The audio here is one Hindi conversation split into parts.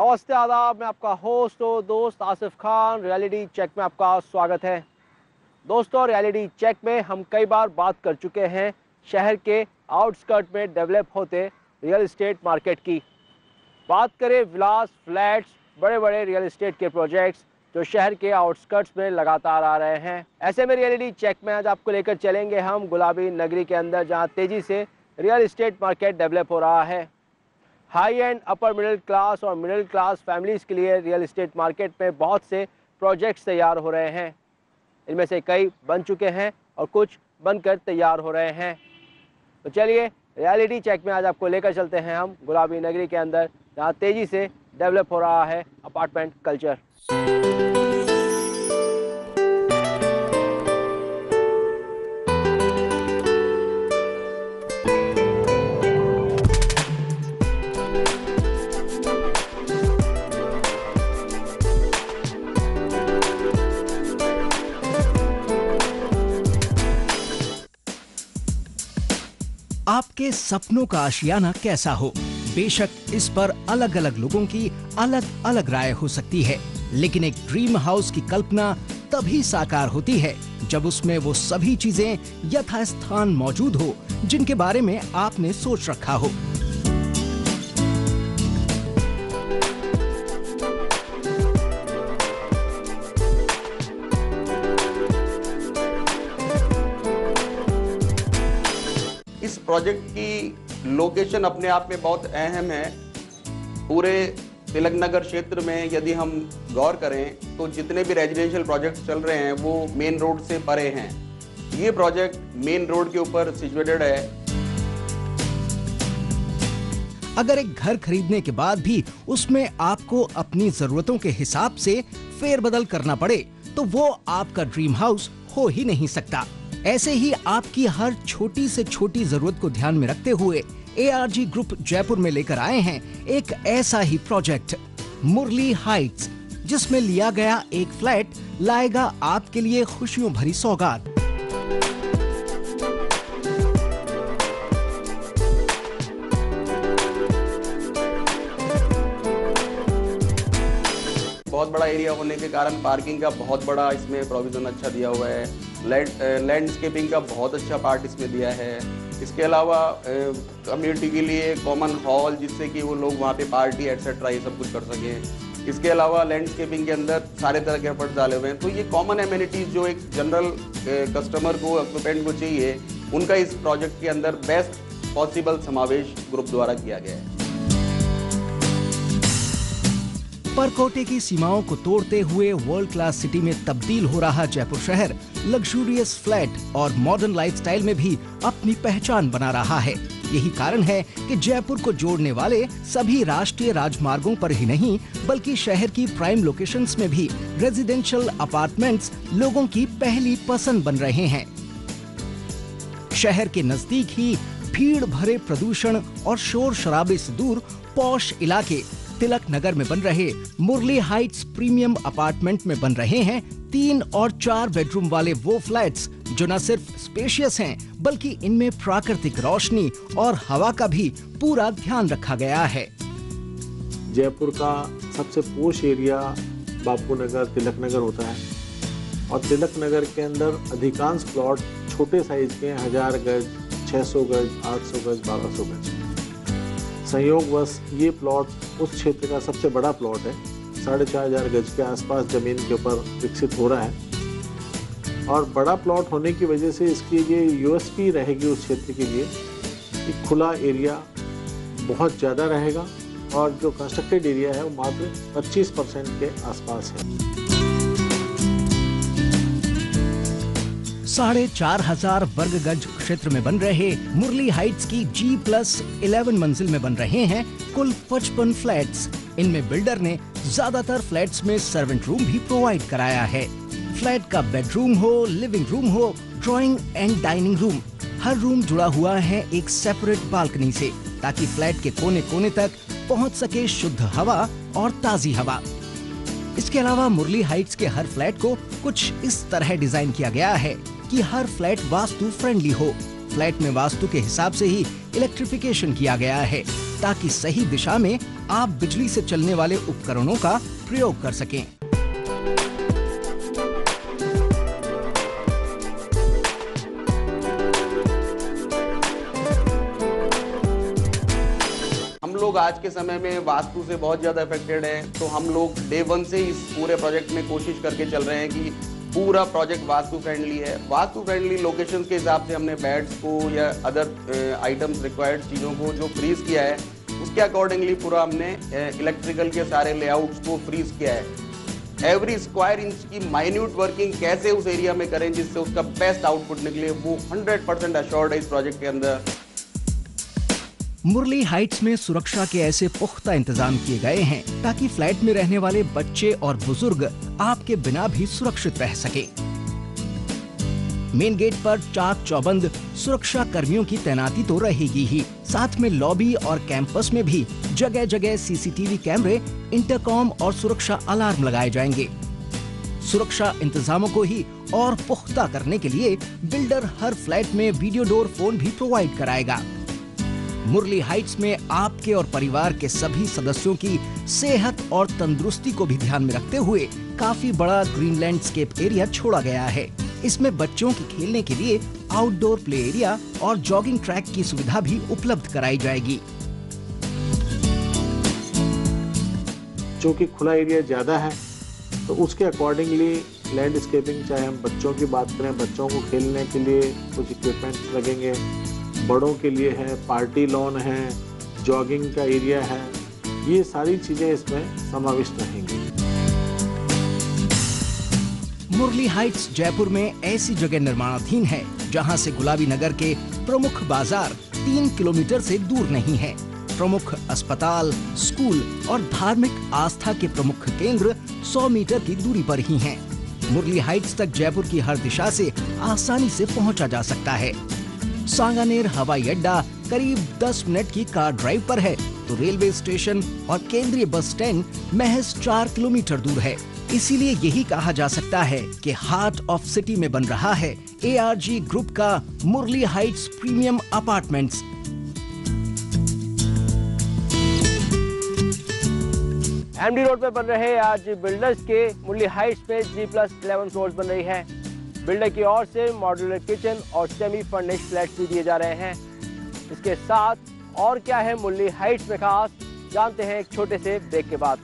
नमस्ते आदाब, मैं आपका होस्ट और दोस्त आसिफ खान। रियलिटी चेक में आपका स्वागत है। दोस्तों, रियलिटी चेक में हम कई बार बात कर चुके हैं शहर के आउटस्कर्ट में डेवलप होते रियल एस्टेट मार्केट की। बात करें विलास, फ्लैट्स, बड़े बड़े रियल एस्टेट के प्रोजेक्ट्स जो शहर के आउटस्कर्ट्स में लगातार आ रहे हैं। ऐसे में रियलिटी चेक में आज आपको लेकर चलेंगे हम गुलाबी नगरी के अंदर, जहां तेजी से रियल एस्टेट मार्केट डेवलप हो रहा है। High and, upper middle class और मिडिल क्लास फैमिलीज़ के लिए रियल एस्टेट मार्केट में बहुत से प्रोजेक्ट्स तैयार हो रहे हैं। इनमें से कई बन चुके हैं और कुछ बनकर तैयार हो रहे हैं। तो चलिए रियलिटी चेक में आज आपको लेकर चलते हैं हम गुलाबी नगरी के अंदर, जहां तेज़ी से डेवलप हो रहा है अपार्टमेंट कल्चर। आपके सपनों का आशियाना कैसा हो, बेशक इस पर अलग अलग लोगों की अलग अलग राय हो सकती है, लेकिन एक ड्रीम हाउस की कल्पना तभी साकार होती है जब उसमें वो सभी चीजें यथास्थान मौजूद हो जिनके बारे में आपने सोच रखा हो। इस प्रोजेक्ट की लोकेशन अपने आप में बहुत अहम है। पूरे तिलक नगर क्षेत्र में यदि हम गौर करें तो जितने भी रेजिडेंशियल प्रोजेक्ट चल रहे हैं वो मेन रोड से परे हैं। ये प्रोजेक्ट मेन रोड के ऊपर सिचुएटेड है। अगर एक घर खरीदने के बाद भी उसमें आपको अपनी जरूरतों के हिसाब से फेरबदल करना पड़े तो वो आपका ड्रीम हाउस हो ही नहीं सकता। ऐसे ही आपकी हर छोटी से छोटी जरूरत को ध्यान में रखते हुए ARG ग्रुप जयपुर में लेकर आए हैं एक ऐसा ही प्रोजेक्ट मुरली हाइट्स, जिसमें लिया गया एक फ्लैट लाएगा आपके लिए खुशियों भरी सौगात। बहुत बड़ा एरिया होने के कारण पार्किंग का बहुत बड़ा इसमें प्रोविजन अच्छा दिया हुआ है। लैंडस्केपिंग का बहुत अच्छा पार्ट इसमें दिया है। इसके अलावा कम्युनिटी के लिए कॉमन हॉल, जिससे कि वो लोग वहाँ पे पार्टी एटसेट्रा ये सब कुछ कर सकें। इसके अलावा लैंडस्केपिंग के अंदर सारे तरह के एफर्ट्स डाले हुए हैं। तो ये कॉमन एमिनिटीज़ जो एक जनरल कस्टमर को, ऑक्यूपेंट को चाहिए, उनका इस प्रोजेक्ट के अंदर बेस्ट पॉसिबल समावेश ग्रुप द्वारा किया गया है। परकोटे की सीमाओं को तोड़ते हुए वर्ल्ड क्लास सिटी में तब्दील हो रहा जयपुर शहर लग्जूरियस फ्लैट और मॉडर्न लाइफस्टाइल में भी अपनी पहचान बना रहा है। यही कारण है कि जयपुर को जोड़ने वाले सभी राष्ट्रीय राजमार्गों पर ही नहीं बल्कि शहर की प्राइम लोकेशंस में भी रेजिडेंशियल अपार्टमेंट्स लोगों की पहली पसंद बन रहे हैं। शहर के नजदीक ही भीड़ भरे, प्रदूषण और शोर शराबे से दूर पॉश इलाके तिलक नगर में बन रहे मुरली हाइट्स प्रीमियम अपार्टमेंट में बन रहे हैं 3 और 4 बेडरूम वाले वो फ्लैट्स जो न सिर्फ स्पेशियस हैं बल्कि इनमें प्राकृतिक रोशनी और हवा का भी पूरा ध्यान रखा गया है। जयपुर का सबसे पोश एरिया बापू नगर, तिलक नगर होता है और तिलक नगर के अंदर अधिकांश प्लॉट छोटे साइज के 1000 गज, 600 गज, 800 गज, 1200 गज। संयोगवश ये प्लॉट उस क्षेत्र का सबसे बड़ा प्लॉट है। 4500 गज के आसपास जमीन के ऊपर विकसित हो रहा है और बड़ा प्लॉट होने की वजह से इसकी ये USP रहेगी उस क्षेत्र के लिए कि खुला एरिया बहुत ज़्यादा रहेगा और जो कंस्ट्रक्टेड एरिया है वो मात्र 25% के आसपास है। 4500 वर्ग गज क्षेत्र में बन रहे मुरली हाइट्स की G+11 मंजिल में बन रहे हैं कुल 55 फ्लैट्स। इनमें बिल्डर ने ज्यादातर फ्लैट्स में सर्वेंट रूम भी प्रोवाइड कराया है। फ्लैट का बेडरूम हो, लिविंग रूम हो, drawing and dining room, her room जुड़ा हुआ है एक सेपरेट बालकनी से ताकि फ्लैट के कोने कोने तक पहुंच सके शुद्ध हवा और ताजी हवा। इसके अलावा मुरली हाइट्स के हर फ्लैट को कुछ इस तरह डिजाइन किया गया है कि हर फ्लैट वास्तु फ्रेंडली हो। फ्लैट में वास्तु के हिसाब से ही इलेक्ट्रिफिकेशन किया गया है, ताकि सही दिशा में आप बिजली से चलने वाले उपकरणों का प्रयोग कर सकें। हम लोग आज के समय में वास्तु से बहुत ज़्यादा अफेक्टेड हैं, तो हम लोग डे वन से इस पूरे प्रोजेक्ट में कोशिश करके चल रहे हैं कि पूरा प्रोजेक्ट वास्तु फ्रेंडली है। वास्तु फ्रेंडली लोकेशंस के हिसाब से हमने बेड्स को या अदर आइटम्स रिक्वायर्ड चीज़ों को जो फ्रीज किया है, उसके अकॉर्डिंगली पूरा हमने इलेक्ट्रिकल के सारे लेआउट्स को फ्रीज किया है। एवरी स्क्वायर इंच की माइन्यूट वर्किंग कैसे उस एरिया में करें जिससे उसका बेस्ट आउटपुट निकले, वो 100% अश्योर्ड है इस प्रोजेक्ट के अंदर। मुरली हाइट्स में सुरक्षा के ऐसे पुख्ता इंतजाम किए गए हैं ताकि फ्लैट में रहने वाले बच्चे और बुजुर्ग आपके बिना भी सुरक्षित रह सके। मेन गेट पर चाक चौबंद सुरक्षा कर्मियों की तैनाती तो रहेगी ही, साथ में लॉबी और कैंपस में भी जगह जगह सीसीटीवी कैमरे, इंटरकॉम और सुरक्षा अलार्म लगाए जाएंगे। सुरक्षा इंतजामों को ही और पुख्ता करने के लिए बिल्डर हर फ्लैट में वीडियो डोर फोन भी प्रोवाइड कराएगा। मुरली हाइट्स में आपके और परिवार के सभी सदस्यों की सेहत और तंदुरुस्ती को भी ध्यान में रखते हुए काफी बड़ा ग्रीन लैंडस्केप एरिया छोड़ा गया है। इसमें बच्चों के खेलने के लिए आउटडोर प्ले एरिया और जॉगिंग ट्रैक की सुविधा भी उपलब्ध कराई जाएगी। जो कि खुला एरिया ज़्यादा है, तो उसके अकॉर्डिंगली लैंडस्केपिंग, चाहे हम बच्चों की बात करें, बच्चों को खेलने के लिए कुछ इक्विपमेंट्स लगेंगे, बड़ों के लिए है, पार्टी लॉन है, जॉगिंग का एरिया है, ये सारी चीज़ें इसमें समाविष्ट रहेंगी। मुरली हाइट्स जयपुर में ऐसी जगह निर्माणाधीन है जहां से गुलाबी नगर के प्रमुख बाजार 3 किलोमीटर से दूर नहीं है। प्रमुख अस्पताल, स्कूल और धार्मिक आस्था के प्रमुख केंद्र 100 मीटर की दूरी पर ही हैं। मुरली हाइट्स तक जयपुर की हर दिशा से आसानी से पहुंचा जा सकता है। सांगानेर हवाई अड्डा करीब 10 मिनट की कार ड्राइव पर है, तो रेलवे स्टेशन और केंद्रीय बस स्टैंड महज 4 किलोमीटर दूर है। इसीलिए यही कहा जा सकता है कि हार्ट ऑफ सिटी में बन रहा है ARG ग्रुप का Murali heights premium apartments. MD road पे बन रहे ARG बिल्डर्स के मुरली हाइट्स में G+11 फ्लोर्स बन रही है। बिल्डर की ओर से मॉड्यूलर किचन और सेमी फर्निश्ड फ्लैट्स भी दिए जा रहे हैं। इसके साथ और क्या है मुरली हाइट्स में खास, जानते हैं एक छोटे से ब्रेक के बाद।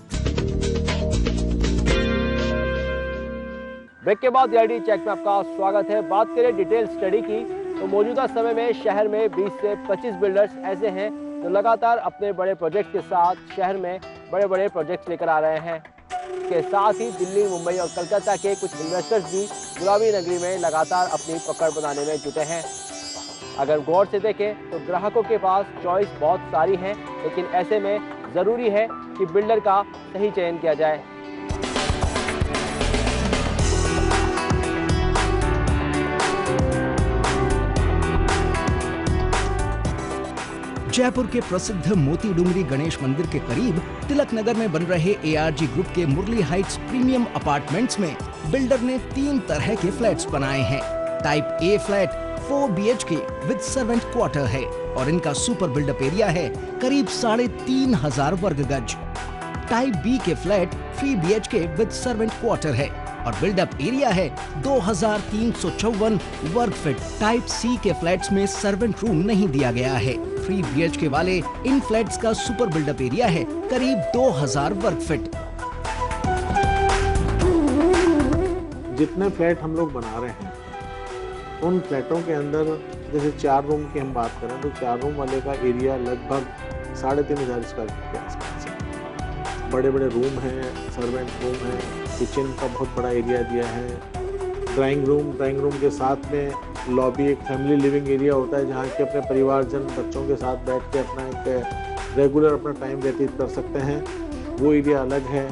ब्रेक के बाद RD चेक में आपका स्वागत है। बात करें डिटेल स्टडी की, तो मौजूदा समय में शहर में 20 से 25 बिल्डर्स ऐसे हैं जो लगातार अपने बड़े प्रोजेक्ट के साथ शहर में बड़े बड़े प्रोजेक्ट्स लेकर आ रहे हैं। इसके साथ ही दिल्ली, मुंबई और कलकत्ता के कुछ इन्वेस्टर्स भी गुलाबी नगरी में लगातार अपनी पकड़ बनाने में जुटे हैं। अगर गौर से देखें तो ग्राहकों के पास चॉइस बहुत सारी है, लेकिन ऐसे में ज़रूरी है कि बिल्डर का सही चयन किया जाए। जयपुर के प्रसिद्ध मोती डूंगरी गणेश मंदिर के करीब तिलक नगर में बन रहे ARG ग्रुप के मुरली हाइट्स प्रीमियम अपार्टमेंट्स में बिल्डर ने 3 तरह के फ्लैट्स बनाए हैं। Type A flat 4 BHK with servant quarter है और इनका सुपर बिल्डअप एरिया है करीब 3500 वर्ग गज। टाइप B के flat 3 BHK with servant quarter है और बिल्डअप एरिया है 2354 वर्ग फीट। टाइप C के फ्लैट्स में सर्वेंट रूम नहीं दिया गया है। 3 BHK वाले इन फ्लैट्स का सुपर बिल्डअप एरिया है करीब 2000 वर्ग फीट। जितने फ्लैट हम लोग बना रहे हैं, उन फ्लैटों के अंदर जैसे 4 रूम की हम बात करें तो 4 रूम वाले का एरिया लगभग 3500 स्क्वायर फीट के आसपास है। बड़े बड़े रूम हैं, सर्वेंट रूम है, किचन का बहुत बड़ा एरिया दिया है, ड्राइंग रूम के साथ में लॉबी, एक फैमिली लिविंग एरिया होता है जहाँ के अपने परिवारजन बच्चों के साथ बैठ के अपना एक रेगुलर अपना टाइम व्यतीत कर सकते हैं, वो एरिया अलग है।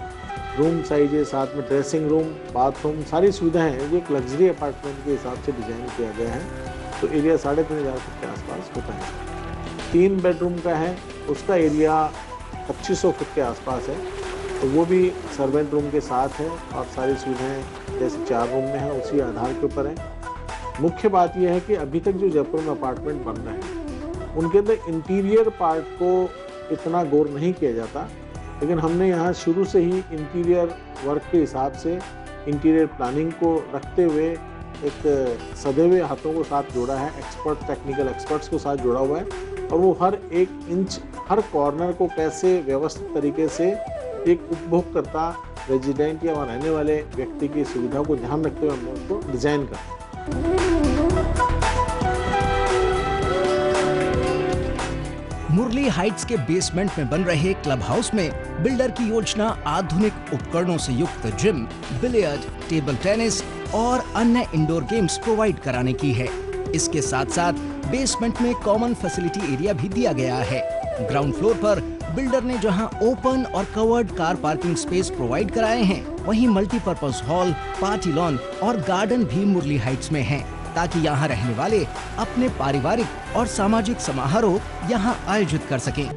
रूम साइज है, साथ में ड्रेसिंग रूम, बाथरूम, सारी सुविधाएं हैं। ये एक लग्जरी अपार्टमेंट के हिसाब से डिज़ाइन किया गया है। तो एरिया 3500 फुट के आसपास होता है। 3 बेडरूम का है, उसका एरिया 2500 फुट के आसपास है। तो वो भी सर्वेंट रूम के साथ है और सारी सुविधाएं जैसे 4 रूम में है उसी आधार के ऊपर है। मुख्य बात यह है कि अभी तक जो जयपुर में अपार्टमेंट बन रहे हैं उनके अंदर इंटीरियर पार्ट को इतना गौर नहीं किया जाता, लेकिन हमने यहाँ शुरू से ही इंटीरियर वर्क के हिसाब से इंटीरियर प्लानिंग को रखते हुए एक सधे हुए हाथों को साथ जोड़ा है, एक्सपर्ट टेक्निकल एक्सपर्ट्स को साथ जोड़ा हुआ है, और वो हर एक इंच हर कॉर्नर को कैसे व्यवस्थित तरीके से एक उपभोक्ता रेजिडेंट या वहाँ रहने वाले व्यक्ति की सुविधा को ध्यान रखते हुए हम उसको डिजाइन करते हैं। मुरली हाइट्स के बेसमेंट में बन रहे क्लब हाउस में बिल्डर की योजना आधुनिक उपकरणों से युक्त जिम, बिलियर्ड, टेबल टेनिस और अन्य इंडोर गेम्स प्रोवाइड कराने की है। इसके साथ साथ बेसमेंट में कॉमन फैसिलिटी एरिया भी दिया गया है। ग्राउंड फ्लोर पर बिल्डर ने जहां ओपन और covered car parking space provide कराए हैं, वहीं मल्टीपर्पज हॉल, पार्टी लॉन और गार्डन भी मुरली हाइट्स में हैं, ताकि यहां रहने वाले अपने पारिवारिक और सामाजिक समारोह यहां आयोजित कर सकें।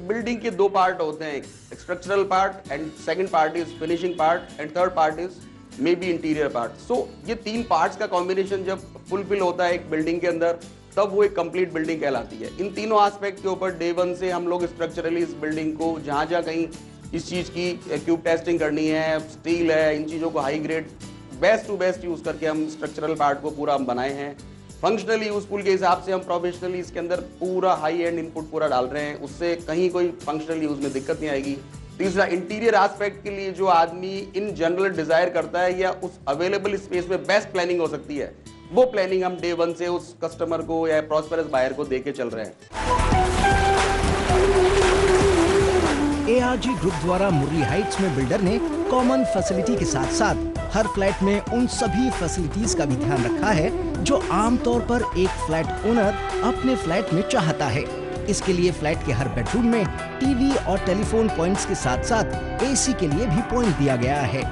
बिल्डिंग के दो पार्ट होते हैं, एक structural part and second part is finishing part and third part is may be interior part. So ये तीन पार्ट्स का कॉम्बिनेशन जब फुलफिल होता है एक बिल्डिंग के अंदर, तब वो एक कंप्लीट बिल्डिंग कहलाती है। इन तीनों एस्पेक्ट के ऊपर डे वन से हम लोग स्ट्रक्चरली इस बिल्डिंग को जहाँ जहाँ कहीं इस चीज़ की क्यूब टेस्टिंग करनी है, स्टील है, इन चीज़ों को high grade best to best use करके हम स्ट्रक्चरल पार्ट को पूरा हम बनाए हैं। फंक्शनली यूजफुल के हिसाब से हम प्रोफेशनली इसके अंदर पूरा हाई एंड इनपुट पूरा डाल रहे हैं, उससे कहीं कोई फंक्शनल यूज में दिक्कत नहीं आएगी। तीसरा, इंटीरियर एस्पेक्ट के लिए जो आदमी इन जनरल डिजायर करता है या उस अवेलेबल स्पेस में बेस्ट प्लानिंग हो सकती है, वो प्लानिंग हम डे वन से उस कस्टमर को या प्रॉस्पेरस बायर को देके चल रहे हैं। ARG ग्रुप द्वारा मुरली हाइट्स में बिल्डर ने कॉमन फैसिलिटी के साथ साथ हर फ्लैट में उन सभी फैसिलिटीज का भी ध्यान रखा है जो आमतौर पर एक फ्लैट ओनर अपने फ्लैट में चाहता है। इसके लिए फ्लैट के हर बेडरूम में टीवी और टेलीफोन पॉइंट्स के साथ साथ AC के लिए भी पॉइंट दिया गया है।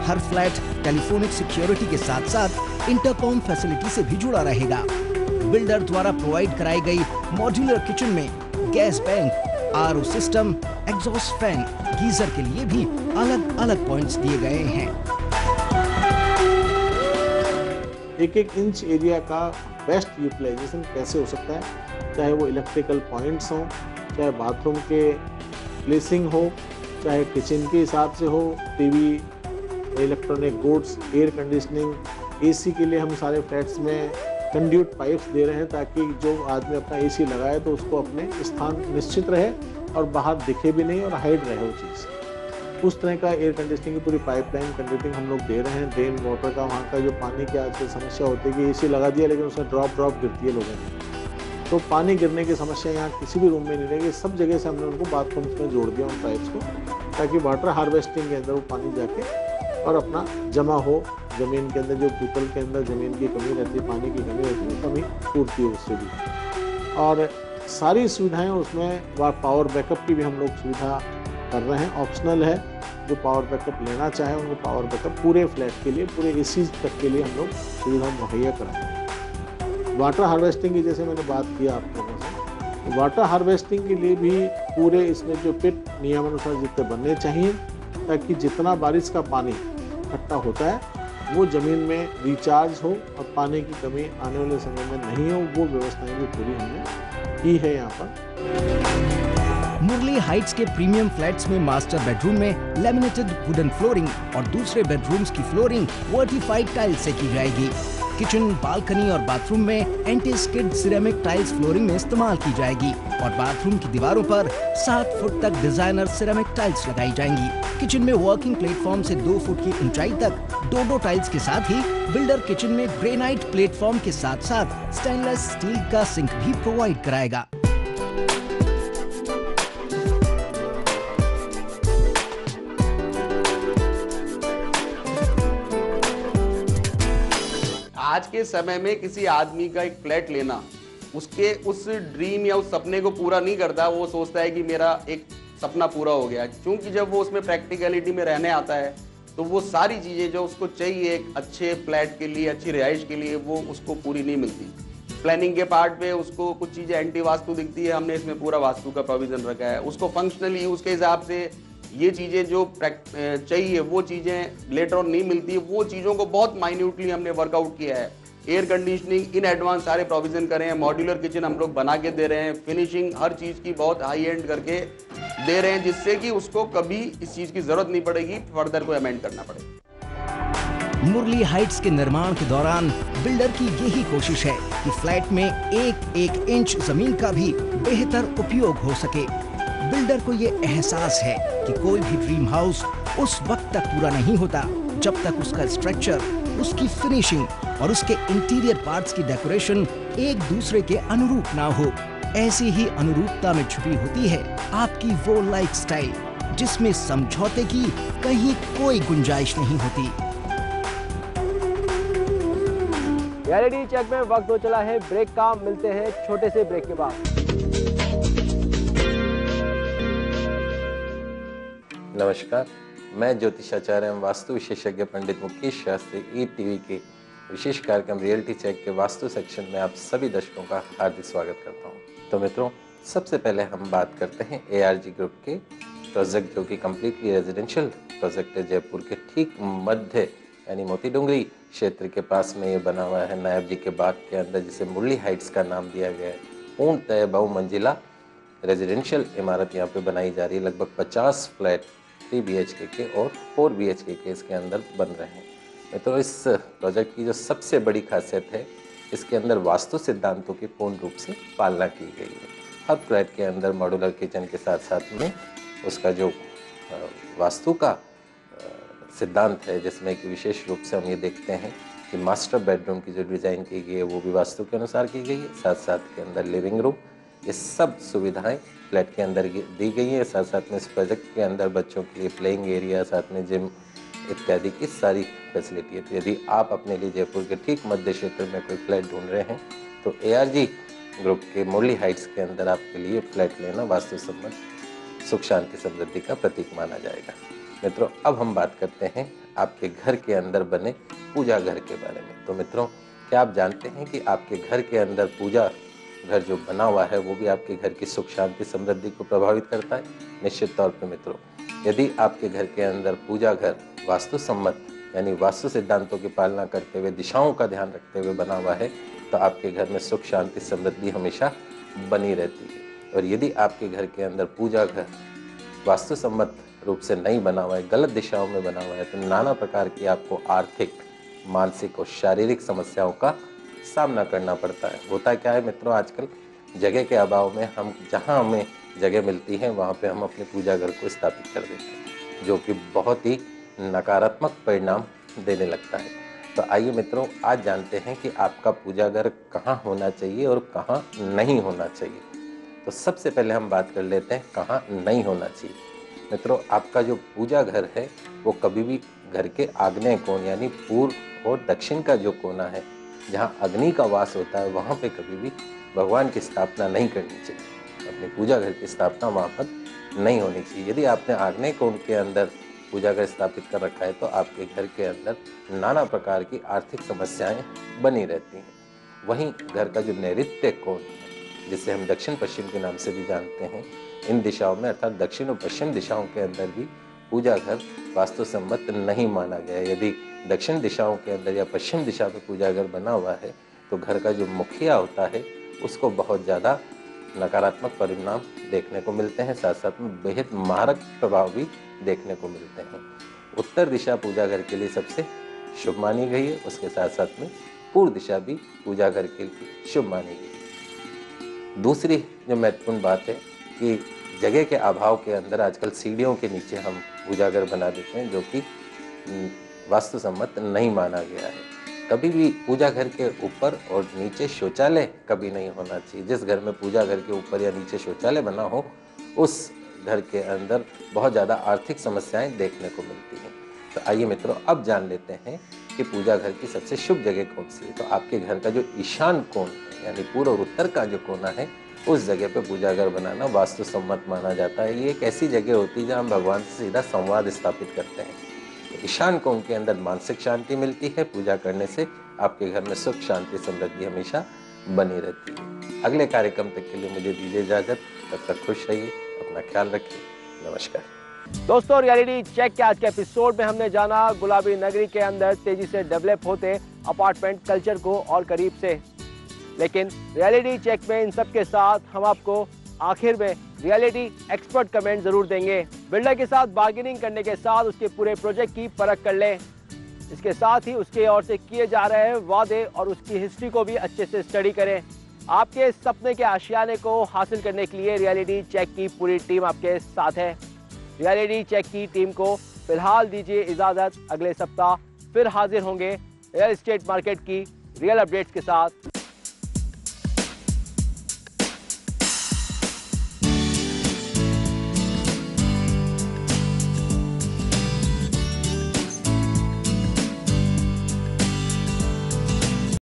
हर फ्लैट टेलीफोनिक सिक्योरिटी के साथ साथ इंटरकॉम फैसिलिटी से भी जुड़ा रहेगा। बिल्डर द्वारा प्रोवाइड कराई गई मॉड्यूलर किचन में gas bank, RO system, exhaust fan, geyser के लिए भी अलग अलग पॉइंट्स दिए गए हैं। एक एक इंच एरिया का बेस्ट यूटिलाइजेशन कैसे हो सकता है, चाहे वो इलेक्ट्रिकल पॉइंट्स हों, चाहे बाथरूम के प्लेसिंग हो, चाहे किचन के हिसाब से हो, TV, electronic goods, air conditioning, AC के लिए हम सारे फ्लैट्स में कंड्यूट पाइप्स दे रहे हैं ताकि जो आदमी अपना AC लगाए तो उसको अपने स्थान निश्चित रहे और बाहर दिखे भी नहीं और हाइड रहे वो चीज़। उस तरह का एयर कंडीशनिंग की पूरी पाइपलाइन कंडक्टिंग हम लोग दे रहे हैं। ड्रेन वाटर का वहाँ का जो पानी की आजकल समस्या होती है कि AC लगा दिया लेकिन उसमें ड्रॉप गिरती है लोगों में, तो पानी गिरने की समस्या यहाँ किसी भी रूम में नहीं रहेगी। सब जगह से हमने उनको बाथरूम्स में जोड़ दिया उन पाइप्स को, ताकि वाटर हार्वेस्टिंग के अंदर वो पानी जाके और अपना जमा हो ज़मीन के अंदर। जो पीपल के अंदर ज़मीन की कमी रहती है, पानी की कमी रहती है, कमी पूर्ति हो उससे भी। और सारी सुविधाएं उसमें पावर बैकअप की भी हम लोग सुविधा कर रहे हैं। ऑप्शनल है, जो पावर बैकअप लेना चाहे उनको पावर बैकअप पूरे फ्लैट के लिए, पूरे AC तक के लिए हम लोग सुविधा मुहैया कराएंगे। वाटर हार्वेस्टिंग की जैसे मैंने बात किया आप लोगों से, वाटर हार्वेस्टिंग के लिए भी पूरे इसमें जो पिट नियमानुसार जितने बनने चाहिए, ताकि जितना बारिश का पानी इकट्ठा होता है वो ज़मीन में रिचार्ज हो और पानी की कमी आने वाले समय में नहीं हो, वो व्यवस्थाएं भी पूरी हमने की है यहाँ पर। मुरली हाइट्स के प्रीमियम फ्लैट्स में मास्टर बेडरूम में लेमिनेटेड वुडन फ्लोरिंग और दूसरे बेडरूम्स की फ्लोरिंग वर्टिफाइड टाइल्स से की जाएगी। किचन, बालकनी और बाथरूम में anti skid ceramic tiles flooring में इस्तेमाल की जाएगी और बाथरूम की दीवारों पर 7 फुट तक डिजाइनर सिरेमिक टाइल्स लगाई जाएंगी। किचन में वर्किंग प्लेटफॉर्म से 2 फुट की ऊंचाई तक डोडो टाइल्स के साथ ही बिल्डर किचन में ग्रेनाइट प्लेटफॉर्म के साथ साथ स्टेनलेस स्टील का सिंक भी प्रोवाइड कराएगा। आज के समय में किसी आदमी का एक फ्लैट लेना उसके उस ड्रीम या उस सपने को पूरा नहीं करता। वो सोचता है कि मेरा एक सपना पूरा हो गया, क्योंकि जब वो उसमें प्रैक्टिकलिटी में रहने आता है तो वो सारी चीज़ें जो उसको चाहिए एक अच्छे फ्लैट के लिए, अच्छी रिहाइश के लिए, वो उसको पूरी नहीं मिलती। प्लानिंग के पार्ट पे उसको कुछ चीज़ें एंटी वास्तु दिखती है, हमने इसमें पूरा वास्तु का प्रोविज़न रखा है। उसको फंक्शनली यूज़ के हिसाब से ये चीज़ें जो चाहिए वो चीज़ें लेटर ऑन नहीं मिलती, वो चीज़ों को बहुत माइन्यूटली हमने वर्कआउट किया है। एयर कंडीशनिंग इन एडवांस सारे प्रोविज़न करे हैं, मॉड्यूलर किचन हम लोग बना के दे रहे हैं, फिनिशिंग हर चीज़ की बहुत हाई एंड करके दे रहे हैं, जिससे कि उसको कभी इस चीज़ की ज़रूरत नहीं पड़ेगी फर्दर को अमेंड करना पड़ेगा। मुरली हाइट्स के निर्माण के दौरान बिल्डर की यही कोशिश है कि फ्लैट में एक एक इंच जमीन का भी बेहतर उपयोग हो सके। बिल्डर को ये एहसास है कि कोई भी ड्रीम हाउस उस वक्त तक पूरा नहीं होता जब तक उसका स्ट्रक्चर, उसकी फिनिशिंग और उसके इंटीरियर पार्ट्स की डेकोरेशन एक दूसरे के अनुरूप ना हो। ऐसी ही अनुरूपता में छुपी होती है आपकी वो लाइफस्टाइल जिसमें समझौते की कहीं कोई गुंजाइश नहीं होती। रियलिटी चेक में वक्त हो चला है ब्रेक का। मिलते हैं छोटे से ब्रेक के बाद। नमस्कार, मैं ज्योतिषाचार्य एवं वास्तु विशेषज्ञ पंडित मुकेश शास्त्री ईटीवी के विशेष कार्यक्रम रियलिटी चेक के वास्तु सेक्शन में आप सभी दर्शकों का हार्दिक स्वागत करता हूं। तो मित्रों, सबसे पहले हम बात करते हैं ARG ग्रुप के प्रोजेक्ट, जो कि कम्प्लीटली रेजिडेंशियल प्रोजेक्ट है। जयपुर के ठीक मध्य यानी मोती डूंगरी क्षेत्र के पास में ये बना हुआ है, नायब जी के बाग के अंदर, जिसे मुरली हाइट्स का नाम दिया गया है। पूर्णतः बहुमंजिला रेजिडेंशियल इमारत यहाँ पे बनाई जा रही है। लगभग 50 फ्लैट 3 BHK के और 4 BHK के इसके अंदर बन रहे हैं। तो इस प्रोजेक्ट की जो सबसे बड़ी खासियत है, इसके अंदर वास्तु सिद्धांतों की पूर्ण रूप से पालना की गई है। हर फ्लैट के अंदर मॉड्यूलर किचन के साथ साथ में उसका जो वास्तु का सिद्धांत है, जिसमें कि विशेष रूप से हम ये देखते हैं कि मास्टर बेडरूम की जो डिज़ाइन की गई है वो भी वास्तु के अनुसार की गई है। साथ साथ के अंदर लिविंग रूम, ये सब सुविधाएं फ्लैट के अंदर दी गई है। साथ साथ में इस प्रोजेक्ट के अंदर बच्चों के लिए प्लेइंग एरिया, साथ में जिम इत्यादि की सारी फैसिलिटी है। तो यदि आप अपने लिए जयपुर के ठीक मध्य क्षेत्र में कोई फ्लैट ढूंढ रहे हैं तो ARG ग्रुप के मुरली हाइट्स के अंदर आपके लिए फ्लैट लेना वास्तु संबंध सुख शांति समृद्धि का प्रतीक माना जाएगा। मित्रों, अब हम बात करते हैं आपके घर के अंदर बने पूजा घर के बारे में। तो मित्रों, क्या आप जानते हैं कि आपके घर के अंदर पूजा घर जो बना हुआ है वो भी आपके घर की सुख शांति समृद्धि को प्रभावित करता है? निश्चित तौर पे मित्रों, यदि आपके घर के अंदर पूजा घर वास्तु सम्मत यानी वास्तु सिद्धांतों की पालना करते हुए, दिशाओं का ध्यान रखते हुए बना हुआ है, तो आपके घर में सुख शांति समृद्धि हमेशा बनी रहती है। और यदि आपके घर के अंदर पूजा घर वास्तु सम्मत रूप से नहीं बना हुआ है, गलत दिशाओं में बना हुआ है, तो नाना प्रकार की आपको आर्थिक, मानसिक और शारीरिक समस्याओं का सामना करना पड़ता है। होता क्या है मित्रों, आजकल जगह के अभाव में हम जहां हमें जगह मिलती है वहां पे हम अपने पूजा घर को स्थापित कर देते हैं, जो कि बहुत ही नकारात्मक परिणाम देने लगता है। तो आइए मित्रों, आज जानते हैं कि आपका पूजा घर कहाँ होना चाहिए और कहाँ नहीं होना चाहिए। तो सबसे पहले हम बात कर लेते हैं कहाँ नहीं होना चाहिए। मित्रों, आपका जो पूजा घर है वो कभी भी घर के आग्नेय कोण यानी पूर्व और दक्षिण का जो कोना है, जहाँ अग्नि का वास होता है, वहाँ पे कभी भी भगवान की स्थापना नहीं करनी चाहिए। अपने पूजा घर की स्थापना वहाँ पर नहीं होनी चाहिए। यदि आपने आग्नेय कोण के अंदर पूजा घर स्थापित कर रखा है तो आपके घर के अंदर नाना प्रकार की आर्थिक समस्याएं बनी रहती हैं। वहीं घर का जो नैऋत्य कोण है, जिसे हम दक्षिण पश्चिम के नाम से भी जानते हैं, इन दिशाओं में अर्थात दक्षिण और पश्चिम दिशाओं के अंदर भी पूजा घर वास्तु सम्मत नहीं माना गया है। यदि दक्षिण दिशाओं के अंदर या पश्चिम दिशा में पूजा घर बना हुआ है तो घर का जो मुखिया होता है उसको बहुत ज़्यादा नकारात्मक परिणाम देखने को मिलते हैं। साथ साथ में बेहद मारक प्रभाव भी देखने को मिलते हैं। उत्तर दिशा पूजा घर के लिए सबसे शुभ मानी गई है, उसके साथ साथ में पूर्व दिशा भी पूजा घर के लिए शुभ मानी गई है। दूसरी जो महत्वपूर्ण बात है कि जगह के अभाव के अंदर आजकल सीढ़ियों के नीचे हम पूजा घर बना देते हैं, जो कि वास्तु सम्मत नहीं माना गया है। कभी भी पूजा घर के ऊपर और नीचे शौचालय कभी नहीं होना चाहिए। जिस घर में पूजा घर के ऊपर या नीचे शौचालय बना हो, उस घर के अंदर बहुत ज़्यादा आर्थिक समस्याएं देखने को मिलती हैं। तो आइए मित्रों, अब जान लेते हैं कि पूजा घर की सबसे शुभ जगह कौन सी है। तो आपके घर का जो ईशान कोण है यानी पूर्व और उत्तर का जो कोना है, उस जगह पे पूजा घर बनाना वास्तु सम्मत माना जाता है। ये एक ऐसी जगह होती है जहाँ हम भगवान से सीधा संवाद स्थापित करते हैं। तो ईशान कोण के अंदर मानसिक शांति मिलती है। पूजा करने से आपके घर में सुख शांति समृद्धि हमेशा बनी रहती है। अगले कार्यक्रम तक के लिए मुझे दीजिए इजाजत, तब तक खुश रहिए, अपना ख्याल रखिए। नमस्कार। दोस्तों, रियलिटी चेक के आज के एपिसोड में हमने जाना गुलाबी नगरी के अंदर तेजी से डेवलप होते अपार्टमेंट कल्चर को और करीब से। लेकिन रियलिटी चेक में इन सब के साथ हम आपको आखिर में रियलिटी एक्सपर्ट कमेंट जरूर देंगे। बिल्डर के साथ बार्गेनिंग करने के साथ उसके पूरे प्रोजेक्ट की परख कर लें। इसके साथ ही उसके ओर से किए जा रहे वादे और उसकी हिस्ट्री को भी अच्छे से स्टडी करें। आपके सपने के आशियाने को हासिल करने के लिए रियलिटी चेक की पूरी टीम आपके साथ है। रियलिटी चेक की टीम को फिलहाल दीजिए इजाजत। अगले सप्ताह फिर हाजिर होंगे रियल एस्टेट मार्केट की रियल अपडेट्स के साथ।